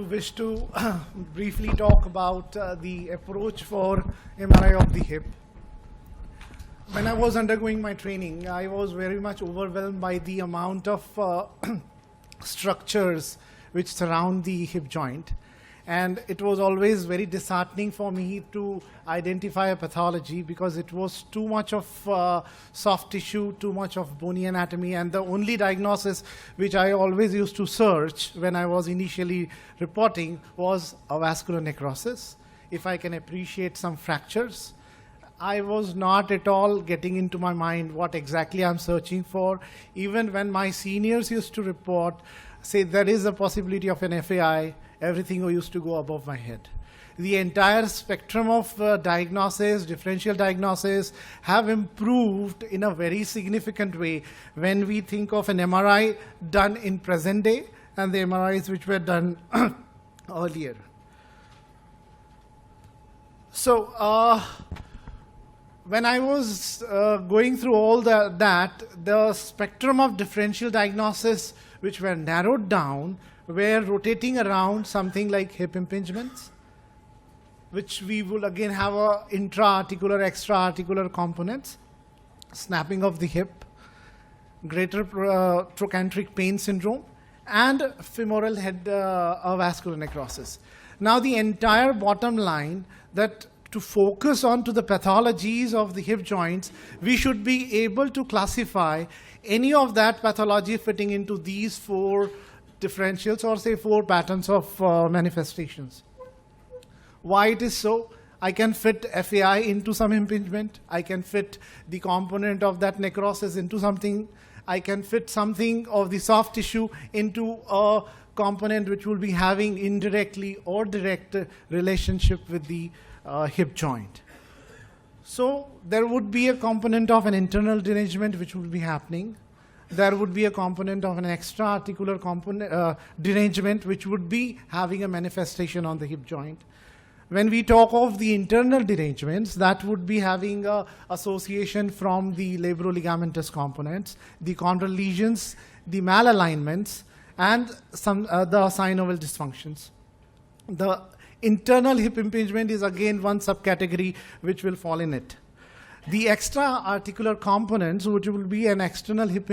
Wish to briefly talk about the approach for MRI of the hip. When I was undergoing my training, I was very much overwhelmed by the amount of structures which surround the hip joint. And it was always very disheartening for me to identify a pathology because it was too much of soft tissue, too much of bony anatomy, and the only diagnosis which I always used to search when I was initially reporting was a vascular necrosis. If I can appreciate some fractures, I was not at all getting into my mind what exactly I'm searching for. Even when my seniors used to report, say there is a possibility of an FAI, everything used to go above my head. The entire spectrum of diagnosis, differential diagnosis, have improved in a very significant way when we think of an MRI done in present day and the MRIs which were done earlier. So, when I was going through all that, the spectrum of differential diagnosis which were narrowed down were rotating around something like hip impingements, which we will again have a intra-articular, extra-articular components, snapping of the hip, greater trochanteric pain syndrome, and femoral head vascular necrosis. Now the entire bottom line that to focus on to the pathologies of the hip joints, we should be able to classify any of that pathology fitting into these four differentials or say four patterns of manifestations. Why it is so? I can fit FAI into some impingement. I can fit the component of that necrosis into something. I can fit something of the soft tissue into a component which will be having indirectly or direct relationship with the hip joint. So there would be a component of an internal derangement which will be happening. There would be a component of an extra-articular component derangement which would be having a manifestation on the hip joint. When we talk of the internal derangements, that would be having a association from the labroligamentous components, the chondral lesions, the malalignments, and some the synovial dysfunctions. The internal hip impingement is again one subcategory which will fall in it. The extra-articular components, which will be an external hip